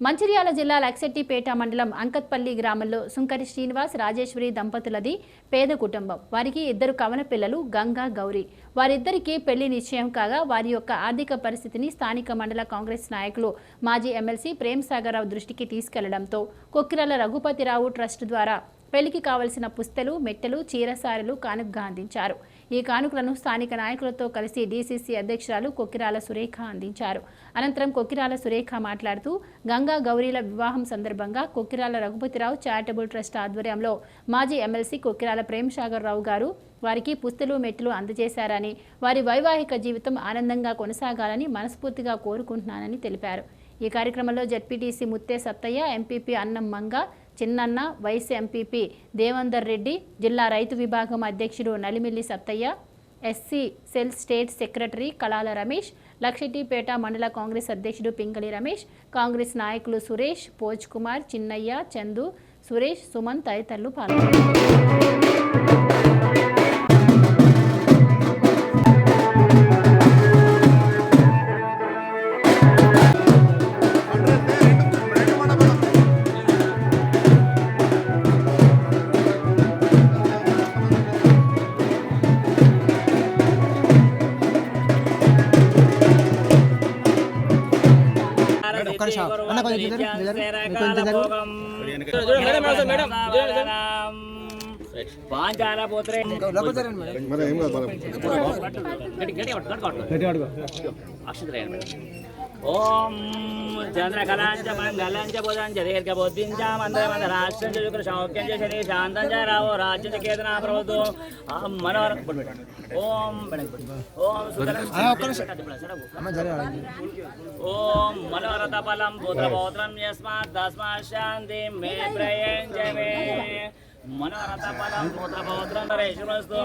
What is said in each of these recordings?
మంచిర్యాల జిల్లా లక్సెట్టిపేట మండలం అంకత్పల్లి గ్రామంలో సుంకరి శ్రీనివాస్ రాజేశ్వరి దంపతులది పేద కుటుంబం. వారికి ఇద్దరు కవన పిల్లలు గంగా గౌరీ. వారిద్దరికీ పెళ్లి నిశ్చయం కాగా వారి యొక్క ఆర్థిక పరిస్థితిని స్థానిక మండల కాంగ్రెస్ నాయకులు మాజీ ఎమ్మెల్సీ ప్రేమ్సాగర్రావు దృష్టికి తీసుకెళ్లడంతో కొక్కిరాల రఘుపతిరావు ట్రస్ట్ ద్వారా పెళ్లికి కావలసిన పుస్తలు, మెట్టెలు, చీరసారెలు కానుకగా అందించారు. ఈ కానుకలను స్థానిక నాయకులతో కలిసి డీసీసీ అధ్యక్షురాలు కొక్కిరాల సురేఖ అందించారు. అనంతరం కొక్కిరాల సురేఖ మాట్లాడుతూ గంగా గౌరీల వివాహం సందర్భంగా కొక్కిరాల రఘుపతిరావు చారిటబుల్ ట్రస్ట్ ఆధ్వర్యంలో మాజీ ఎమ్మెల్సీ కొక్కిరాల ప్రేమ్సాగర్రావు గారు వారికి పుస్తలు, మెట్టెలు అందజేశారని, వారి వైవాహిక జీవితం ఆనందంగా కొనసాగాలని మనస్ఫూర్తిగా కోరుకుంటున్నానని తెలిపారు. ఈ కార్యక్రమంలో జెడ్పీటీసీ ముత్తే సత్తయ్య, ఎంపీపీ అన్నం మంగ, చిన్నన్న, వైస్ ఎంపీపీ దేవందర్ రెడ్డి, జిల్లా రైతు విభాగం అధ్యక్షుడు Nalimilli Sattaiah, SC cell state secretary Kalala Ramesh, Luxettipet మండల కాంగ్రెస్ అధ్యక్షుడు పింగళి రమేష్, కాంగ్రెస్ నాయకులు సురేష్, పోజ్ కుమార్, చిన్నయ్య, చందు, సురేష్, సుమన్ తదితరులు పాల్గొన్నారు. ఓం చంద్రకళాంచ మంగళంచ బుధంచ దీర్ఘబుద్ధించ మందరమందరాశ్రం చ శుక్ర సౌఖ్యం చ శని శాంతం చ రావో రాజ్యం చ కేతనా ప్రవతో మనోర ఓం ఓం ఓం మనోరథ ఫలం పుత్రపౌత్రం యస్మాత్ తస్మాత్ శాంతి మే ప్రయంచ మే మనోరథ ఫలం పుత్రపౌత్రం రేషమస్తు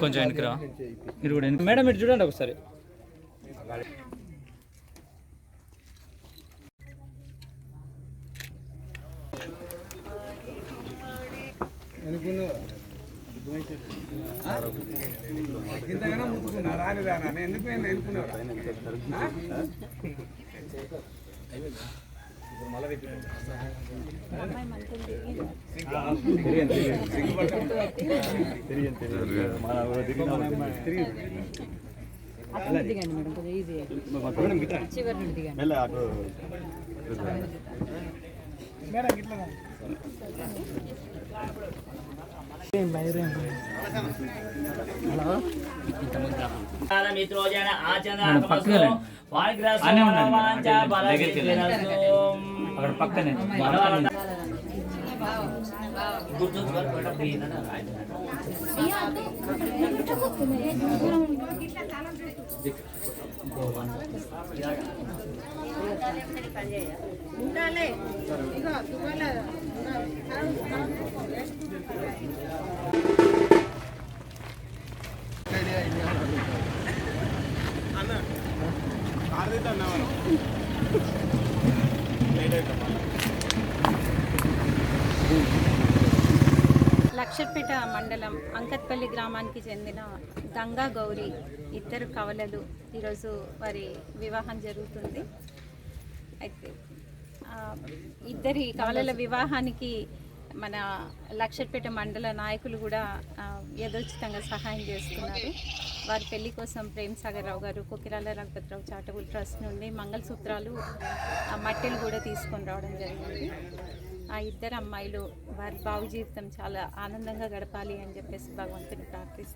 కొంచెం వెనకరా మీరు కూడా మేడం ఇటు చూడండి ఒకసారి. ఇంతగానో ముట్టుకున్నా రాలేదానా ఎందుకు ఎన్నుకున్నావు మిత్రోజన ఆచరణ పక్కనే లక్షెట్టిపేట మండలం అంకత్పల్లి గ్రామానికి చెందిన గంగా గౌరీ ఇద్దరు కవలలు ఈరోజు వారి వివాహం జరుగుతుంది. అయితే ఇద్దరి కవలల వివాహానికి మన లక్షెట్టిపేట మండల నాయకులు కూడా యథోచితంగా సహాయం చేస్తున్నారు. వారి పెళ్లి కోసం ప్రేమ్సాగర్రావు గారు కొక్కిరాల రఘుపతిరావు చారిటబుల్ ట్రస్ట్ నుండి మంగళసూత్రాలు, మట్టెలు కూడా తీసుకొని రావడం జరిగింది. ఆ ఇద్దరు అమ్మాయిలు వారి భావి జీవితం చాలా ఆనందంగా గడపాలి అని చెప్పేసి భగవంతుని ప్రార్థిస్తున్నాను.